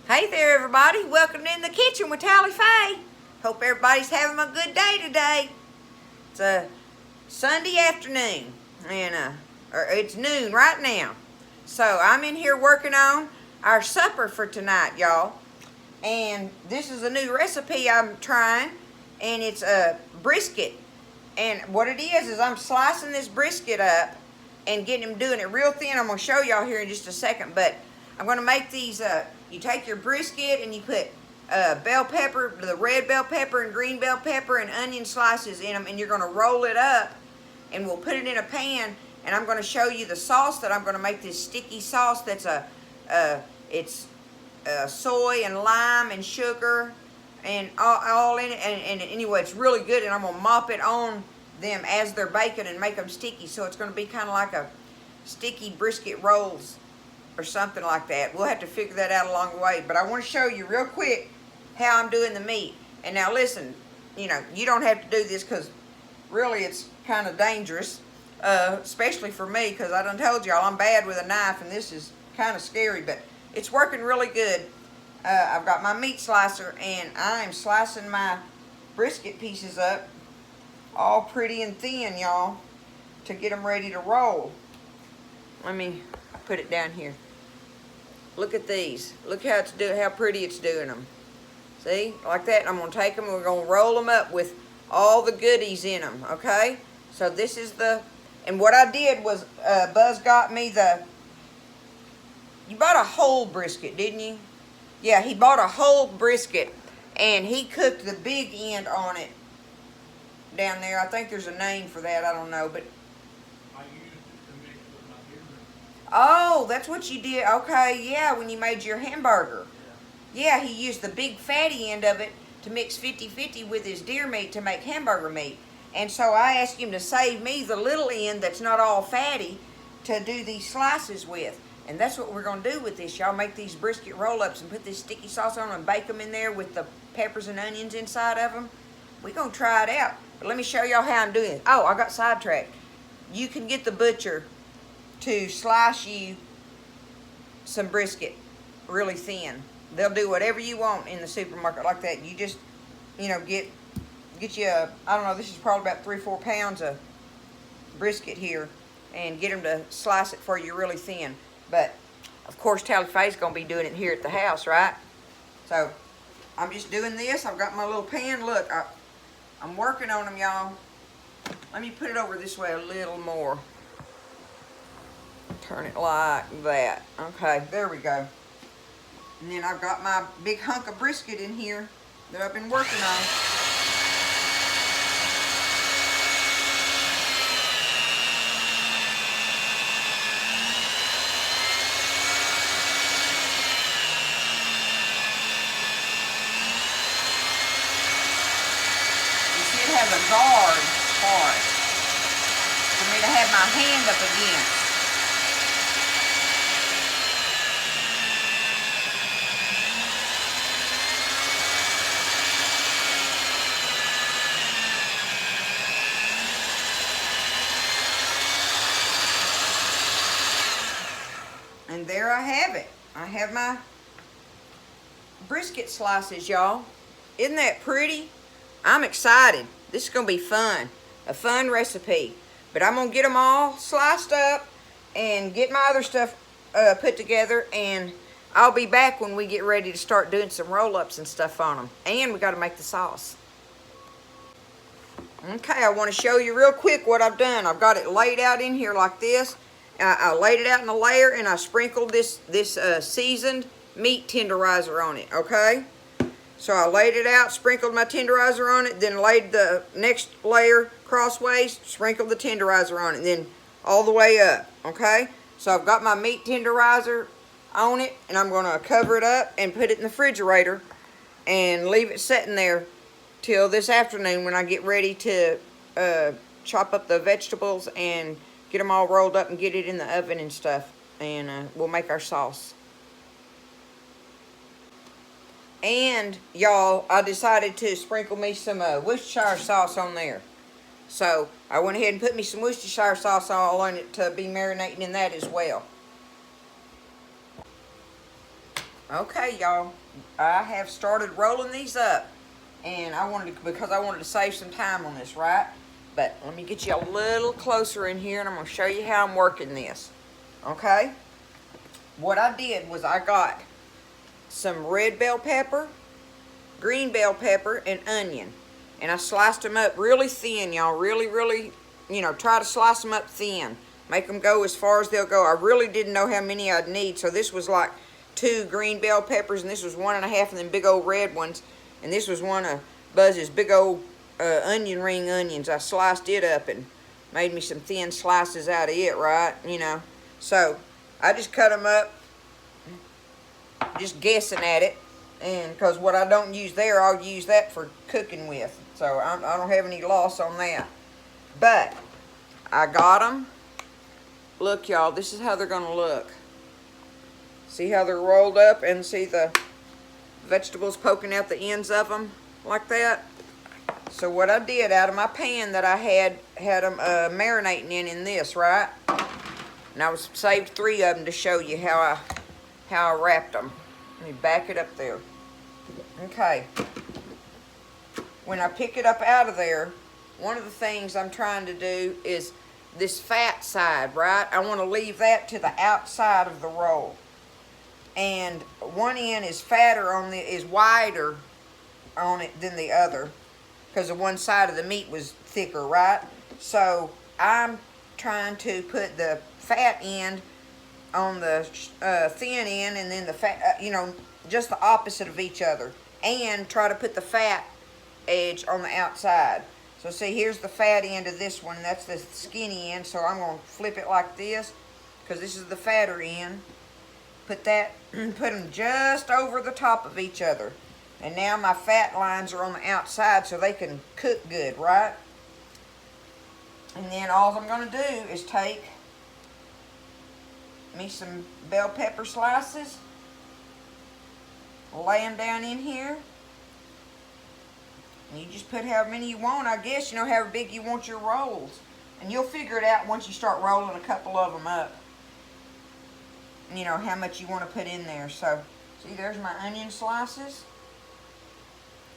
Hey there, everybody. Welcome in the kitchen with Tally Faye. Hope everybody's having a good day today. It's a Sunday afternoon, and or it's noon right now. So I'm in here working on our supper for tonight, y'all. And this is a new recipe I'm trying, and it's a brisket. And what it is I'm slicing this brisket up and getting them doing it real thin. I'm going to show y'all here in just a second, but I'm going to make these, you take your brisket and you put bell pepper, the red bell pepper and green bell pepper and onion slices in them, and you're going to roll it up, and we'll put it in a pan, and I'm going to show you the sauce that I'm going to make, this sticky sauce that's it's soy and lime and sugar and all in it, and anyway, it's really good, and I'm going to mop it on them as they're baking and make them sticky, so it's going to be kind of like a sticky brisket rolls or something like that. We'll have to figure that out along the way, but I want to show you real quick how I'm doing the meat. And now listen, you know, you don't have to do this because really it's kind of dangerous, especially for me, because I done told y'all I'm bad with a knife, and this is kind of scary, but it's working really good. I've got my meat slicer, and I'm slicing my brisket pieces up all pretty and thin, y'all, to get them ready to roll. Let me put it down here. Look at these. Look how it's how pretty it's doing them. See, like that. I'm gonna take them and we're gonna roll them up with all the goodies in them. Okay. So this is the, and what I did was Buzz got me the. You bought a whole brisket, didn't you? Yeah, he bought a whole brisket, and he cooked the big end on it down there. I think there's a name for that. I don't know, but. Oh, that's what you did. Okay, yeah, when you made your hamburger. Yeah, he used the big fatty end of it to mix 50-50 with his deer meat to make hamburger meat. And so I asked him to save me the little end that's not all fatty to do these slices with. And that's what we're going to do with this, y'all. Make these brisket roll-ups and put this sticky sauce on them and bake them in there with the peppers and onions inside of them. We're going to try it out. But let me show y'all how I'm doing it. Oh, I got sidetracked. You can get the butcher to slice you some brisket really thin. They'll do whatever you want in the supermarket like that. You just, you know, get you a, I don't know, this is probably about 3-4 pounds of brisket here, and get them to slice it for you really thin. But of course Tally Faye's gonna be doing it here at the house, right? So I'm just doing this. I've got my little pan. Look, I'm working on them, y'all. Let me put it over this way a little more. Turn it like that. Okay, there we go. And then I've got my big hunk of brisket in here that I've been working on. You see, it has a guard for it, for me to have my hand up against. And there I have it. I have my brisket slices, y'all. Isn't that pretty? I'm excited. This is going to be fun. A fun recipe. But I'm going to get them all sliced up and get my other stuff put together. And I'll be back when we get ready to start doing some roll-ups and stuff on them. And we got to make the sauce. Okay, I want to show you real quick what I've done. I've got it laid out in here like this. I laid it out in a layer, and I sprinkled this seasoned meat tenderizer on it, okay? So I laid it out, sprinkled my tenderizer on it, then laid the next layer crossways, sprinkled the tenderizer on it, then all the way up, okay? So I've got my meat tenderizer on it, and I'm going to cover it up and put it in the refrigerator and leave it sitting there till this afternoon when I get ready to chop up the vegetables and get them all rolled up and get it in the oven and stuff. And we'll make our sauce. And, y'all, I decided to sprinkle me some Worcestershire sauce on there. So, I went ahead and put me some Worcestershire sauce all on it to be marinating in that as well. Okay, y'all, I have started rolling these up, and because I wanted to save some time on this, right? But let me get you a little closer in here, and I'm going to show you how I'm working this. Okay? What I did was I got some red bell pepper, green bell pepper, and onion. And I sliced them up really thin, y'all. Really, really, try to slice them up thin. Make them go as far as they'll go. I really didn't know how many I'd need, so this was like 2 green bell peppers, and this was 1.5 of them big old red ones. And this was one of Buzz's big old onion ring onions. I sliced it up and made me some thin slices out of it, right? So I just cut them up, just guessing at it. And because what I don't use there, I'll use that for cooking with. So I don't have any loss on that. But I got them. Look, y'all, this is how they're going to look. See how they're rolled up, and see the vegetables poking out the ends of them like that? So what I did, out of my pan that I had them marinating in this, right? And I saved 3 of them to show you how I wrapped them. Let me back it up there. Okay. When I pick it up out of there, one of the things I'm trying to do is this fat side, right? I want to leave that to the outside of the roll. And one end is is wider on it than the other, because the one side of the meat was thicker, right? So I'm trying to put the fat end on the thin end, and then the fat, just the opposite of each other, and try to put the fat edge on the outside. So see, here's the fat end of this one, that's the skinny end, so I'm going to flip it like this, because this is the fatter end. Put them just over the top of each other. And now my fat lines are on the outside so they can cook good, right? And then all I'm going to do is take me some bell pepper slices, lay them down in here. And you just put however many you want, I guess, however big you want your rolls. And you'll figure it out once you start rolling a couple of them up. How much you want to put in there. So, see, there's my onion slices.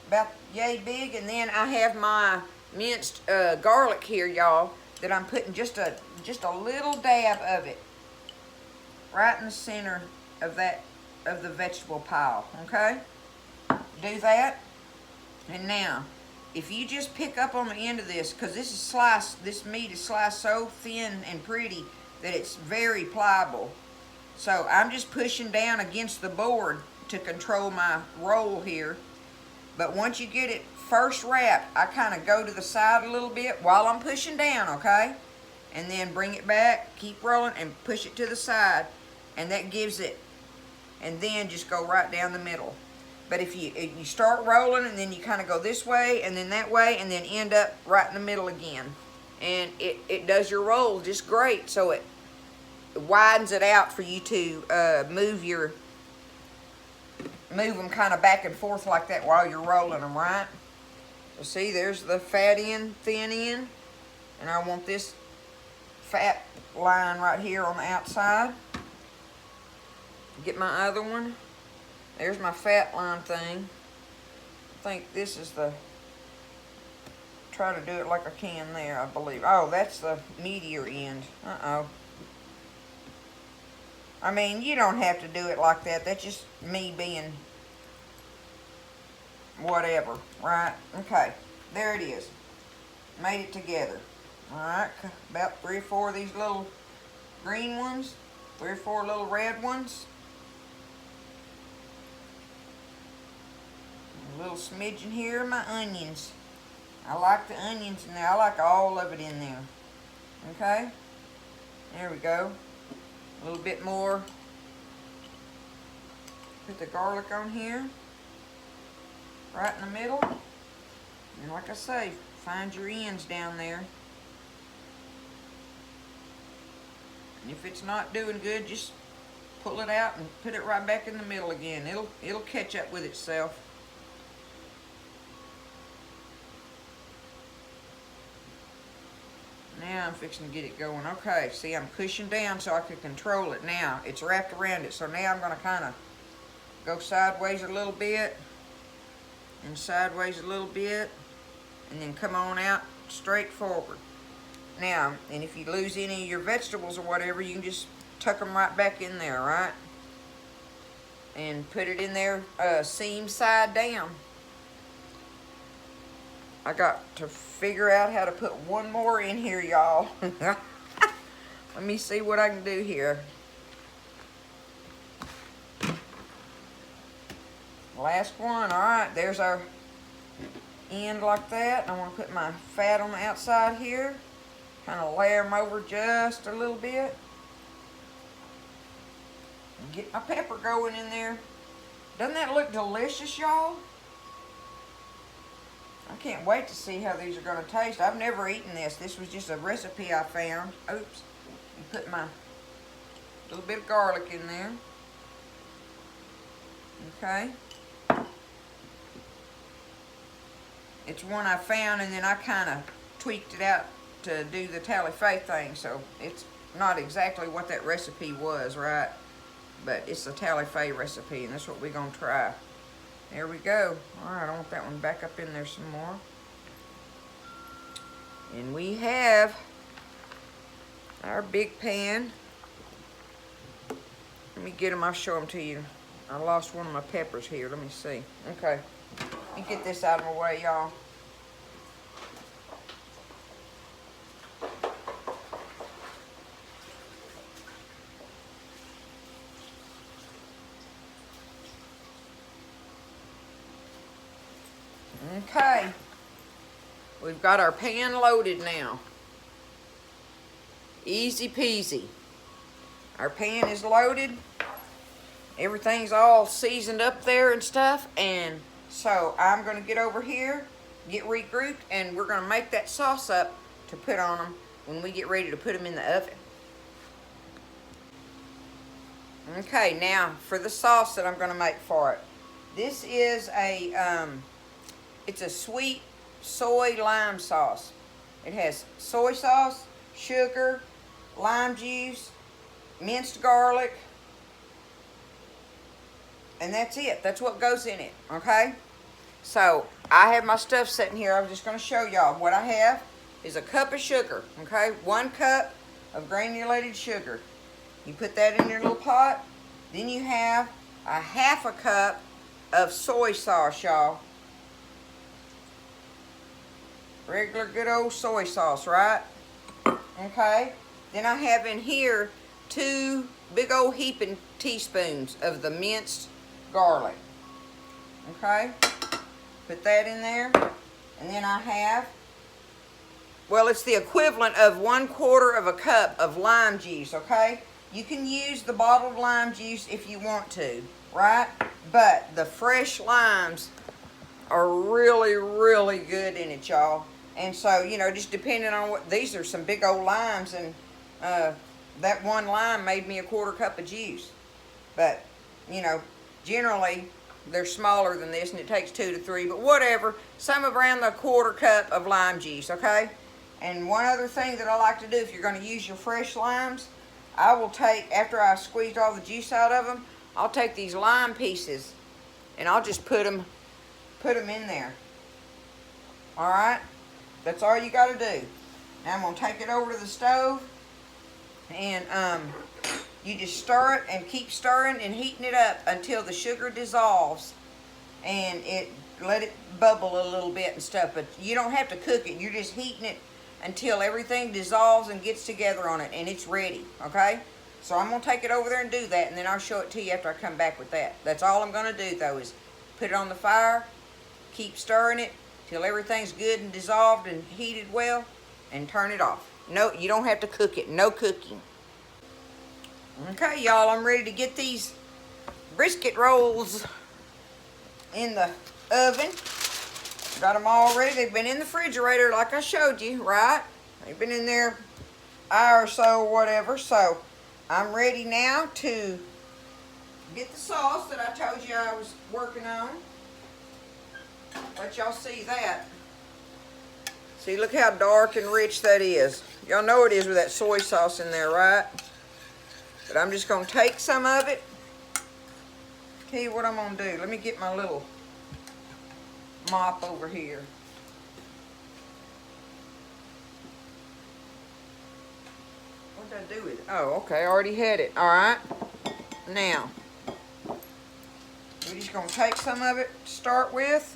About yay big. And then I have my minced garlic here, y'all, that I'm putting just a little dab of it right in the center of the vegetable pile, okay? Do that. And now, if you just pick up on the end of this, because this meat is sliced so thin and pretty that it's very pliable. So I'm just pushing down against the board to control my roll here. But once you get it first wrapped, I kind of go to the side a little bit while I'm pushing down, okay? And then bring it back, keep rolling, and push it to the side. And that gives it, and then just go right down the middle. But if you start rolling, and then you kind of go this way, and then that way, and then end up right in the middle again. And it does your roll just great, so it widens it out for you to move them kind of back and forth like that while you're rolling them, right? So see, there's the fat end, thin end, and I want this fat line right here on the outside. Get my other one. There's my fat line thing. I think this is try to do it like I can there, I believe. Oh, that's the meatier end. Uh-oh. I mean, you don't have to do it like that. That's just me being whatever, right? Okay, there it is. Made it together. Alright, about 3 or 4 of these little green ones. 3 or 4 little red ones. A little smidgen here of my onions. I like the onions in there. I like all of it in there. Okay? There we go. A little bit more. Put the garlic on here. Right in the middle. And like I say, find your ends down there. And if it's not doing good, just pull it out and put it right back in the middle again. It'll catch up with itself. Now I'm fixing to get it going. Okay, see, I'm pushing down so I can control it now. It's wrapped around it, so now I'm going to kind of go sideways a little bit and sideways a little bit, and then come on out straight forward. Now, and if you lose any of your vegetables or whatever, you can just tuck them right back in there, right? And put it in there seam side down. I got to figure out how to put one more in here, y'all. Let me see what I can do here. Last one. All right, there's our end like that. I want to put my fat on the outside here. Kind of layer them over just a little bit. Get my pepper going in there. Doesn't that look delicious, y'all? I can't wait to see how these are going to taste. I've never eaten this. This was just a recipe I found. Oops. And put my little bit of garlic in there. Okay. It's one I found, and then I kind of tweaked it out to do the tally-fay thing. So it's not exactly what that recipe was, right? But it's a tally-fay recipe, and that's what we're going to try. There we go. All right, I want that one back up in there some more. And we have our big pan. Let me get them. I'll show them to you. I lost one of my peppers here. Let me see. Okay. Let me get this out of my way, y'all. Okay, we've got our pan loaded now. Easy peasy. Our pan is loaded. Everything's all seasoned up there and stuff. And so I'm going to get over here, get regrouped, and we're going to make that sauce up to put on them when we get ready to put them in the oven. Okay, now for the sauce that I'm going to make for it. This is it's a sweet soy lime sauce. It has soy sauce, sugar, lime juice, minced garlic, and that's it. That's what goes in it, okay? So I have my stuff sitting here. I'm just going to show y'all. What I have is a cup of sugar, okay? 1 cup of granulated sugar. You put that in your little pot. Then you have a 1/2 cup of soy sauce, y'all. Regular good old soy sauce, right? Okay. Then I have in here 2 big old heaping teaspoons of the minced garlic. Okay. Put that in there. And then I have, well, it's the equivalent of 1/4 cup of lime juice, okay? You can use the bottled lime juice if you want to, right? But the fresh limes are really, really good in it, y'all. And so, you know, just depending on what, these are some big old limes, and that one lime made me a 1/4 cup of juice. But, you know, generally they're smaller than this, and it takes 2 to 3, but whatever. Some around the 1/4 cup of lime juice, okay? And one other thing that I like to do, if you're going to use your fresh limes, I will take, after I squeezed all the juice out of them, I'll take these lime pieces and I'll just put them in there. All right? That's all you got to do. Now I'm going to take it over to the stove, and you just stir it and keep stirring and heating it up until the sugar dissolves, and let it bubble a little bit and stuff. But you don't have to cook it. You're just heating it until everything dissolves and gets together on it, and it's ready, okay? So I'm going to take it over there and do that, and then I'll show it to you after I come back with that. That's all I'm going to do, though, is put it on the fire, keep stirring it till everything's good and dissolved and heated well, and turn it off. No, you don't have to cook it. No cooking. Okay, y'all, I'm ready to get these brisket rolls in the oven. Got them all ready. They've been in the refrigerator like I showed you, right? They've been in there an hour or so or whatever. So I'm ready now to get the sauce that I told you I was working on. Let y'all see that. See, look how dark and rich that is. Y'all know it is with that soy sauce in there, right? But I'm just going to take some of it Tell you what I'm gonna do. Let me get my little mop over here. What did I do with it? Oh, okay, I already had it. All right. Now, we're just gonna take some of it to start with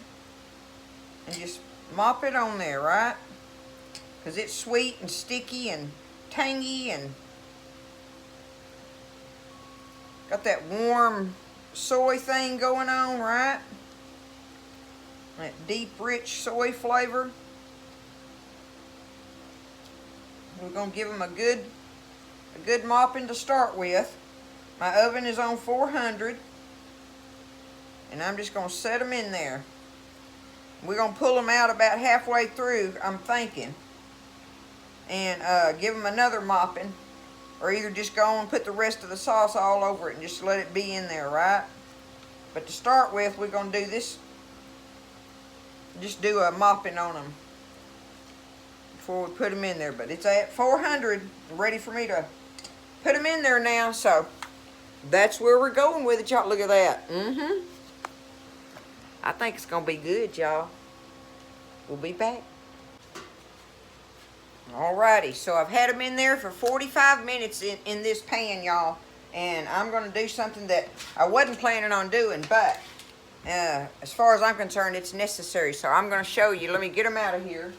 and just mop it on there, right? Because it's sweet and sticky and tangy and got that warm soy thing going on, right? That deep, rich soy flavor. We're gonna give them a good mopping to start with. My oven is on 400, and I'm just gonna set them in there. We're gonna pull them out about halfway through, I'm thinking, and give them another mopping, or either just go and put the rest of the sauce all over it and just let it be in there, right? But to start with, we're gonna do this. Just do a mopping on them before we put them in there. But it's at 400, ready for me to put them in there now. So that's where we're going with it, y'all. Look at that. I think it's gonna be good, y'all. We'll be back. Alrighty, so I've had them in there for 45 minutes in this pan, y'all. And I'm gonna do something that I wasn't planning on doing, but as far as I'm concerned, it's necessary. So I'm gonna show you. Let me get them out of here.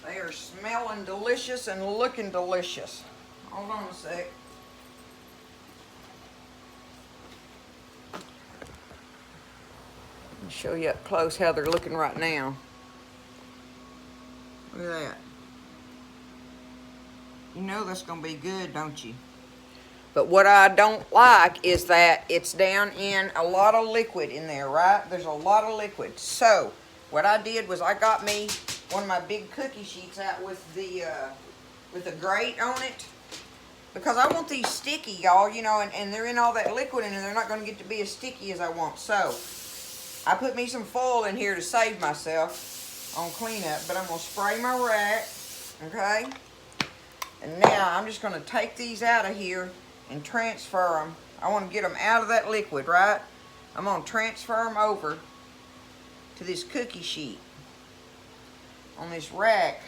They are smelling delicious and looking delicious. Hold on a sec. Let me show you up close how they're looking right now. Look at that. You know that's gonna be good, don't you? But what I don't like is that it's down in a lot of liquid in there, right? There's a lot of liquid. So what I did was I got me one of my big cookie sheets out with the grate on it, because I want these sticky, y'all, you know, and they're in all that liquid and they're not going to get to be as sticky as I want. So I put me some foil in here to save myself on cleanup, but I'm going to spray my rack, okay? And now I'm just going to take these out of here and transfer them. I want to get them out of that liquid, right? I'm going to transfer them over to this cookie sheet on this rack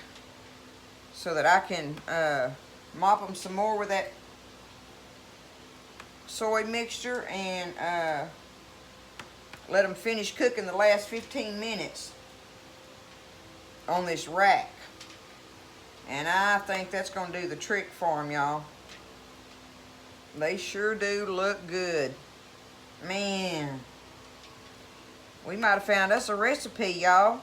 so that I can mop them some more with that soy mixture and let them finish cooking the last 15 minutes on this rack. And I think that's going to do the trick for them, y'all. They sure do look good. Man, we might have found us a recipe, y'all.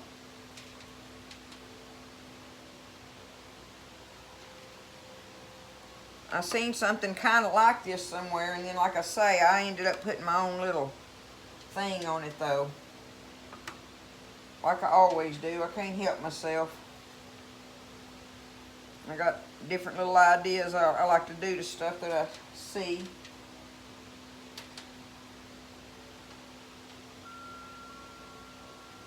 I seen something kind of like this somewhere, and then like I say, I ended up putting my own little thing on it though. Like I always do. I can't help myself. I got different little ideas I like to do to stuff that I see.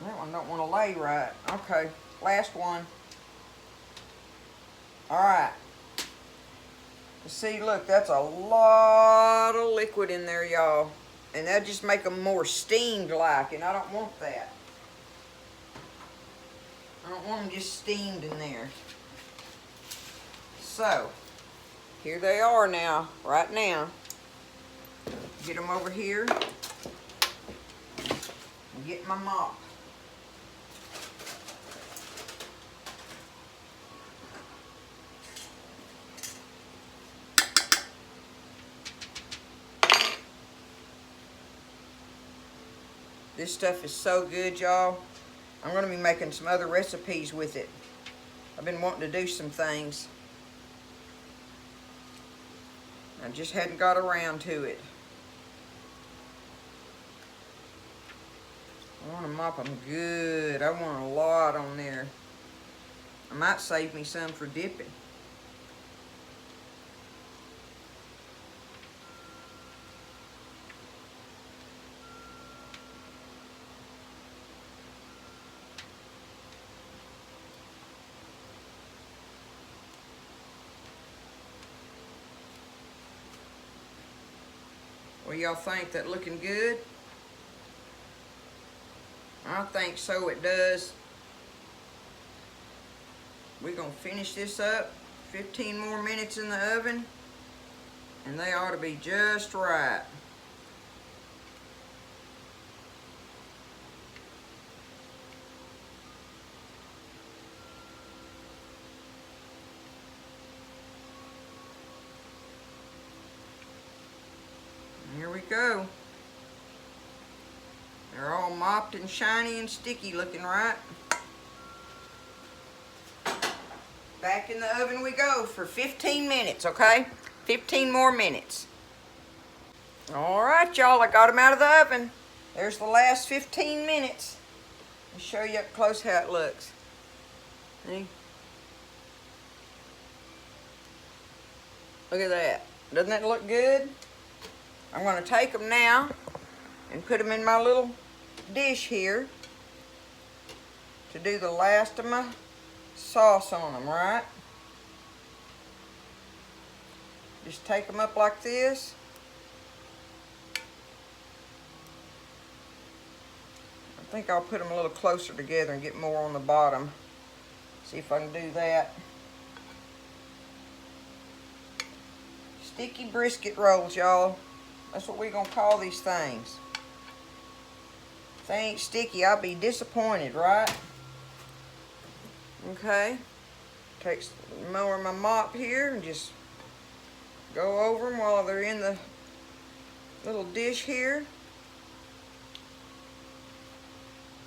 That one don't want to lay right. Okay, last one. Alright. See, look, that's a lot of liquid in there, y'all. And that'll just make them more steamed like, and I don't want that. I don't want them just steamed in there. So, here they are now, right now. Get them over here. And get my mop. This stuff is so good, y'all. I'm going to be making some other recipes with it. I've been wanting to do some things. I just hadn't got around to it. I want to mop them good. I want a lot on there. I might save me some for dipping. Well, y'all think that looking good? I think so, it does. We're gonna finish this up. 15 more minutes in the oven, and they ought to be just right. Here we go. They're all mopped and shiny and sticky looking, right? Back in the oven we go for 15 minutes, okay? 15 more minutes. All right, y'all, I got them out of the oven. There's the last 15 minutes. I'll show you up close how it looks. See? Look at that. Doesn't that look good? I'm going to take them now and put them in my little dish here to do the last of my sauce on them, right? Just take them up like this. I think I'll put them a little closer together and get more on the bottom. See if I can do that. Sticky brisket rolls, y'all. That's what we're gonna call these things. If they ain't sticky, I'll be disappointed, right? Okay. Take more of my mop here and just go over them while they're in the little dish here.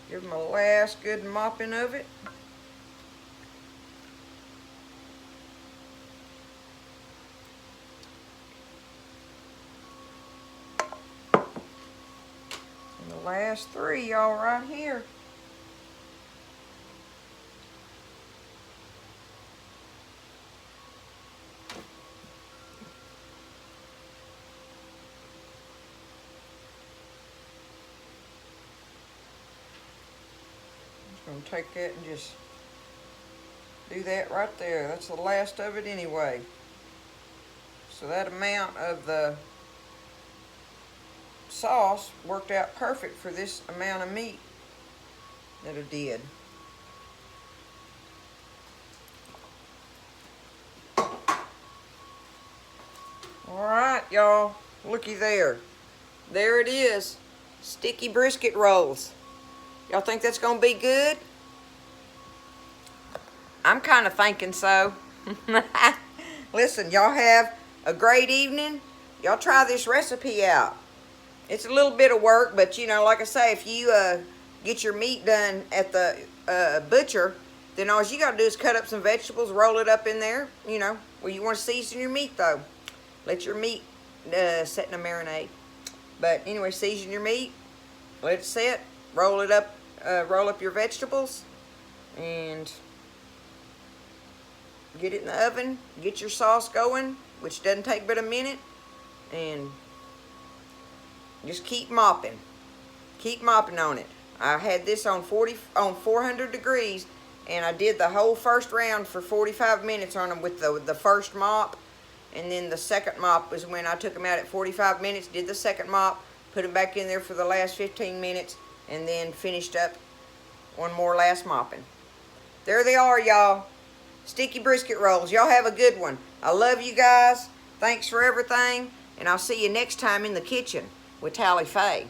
Give them a last good mopping of it. And the last three, y'all, right here. I'm gonna take that and just do that right there. That's the last of it anyway. So that amount of the sauce worked out perfect for this amount of meat that it did. Alright, y'all, looky there. There it is. Sticky brisket rolls. Y'all think that's gonna be good? I'm kind of thinking so. Listen, y'all have a great evening. Y'all try this recipe out. It's a little bit of work, but you know, like I say, if you get your meat done at the butcher, then all you gotta do is cut up some vegetables, roll it up in there, you know, well, you want to season your meat though. Let your meat set in a marinade. But anyway, season your meat, let it set, roll it up, roll up your vegetables, and get it in the oven. Get your sauce going, which doesn't take but a minute, and just keep mopping. Keep mopping on it. I had this on 400 degrees, and I did the whole first round for 45 minutes on them with the first mop, and then the second mop was when I took them out at 45 minutes, did the second mop, put them back in there for the last 15 minutes, and then finished up one more last mopping. There they are, y'all. Sticky brisket rolls. Y'all have a good one. I love you guys. Thanks for everything, and I'll see you next time in the kitchen with Tally Faye.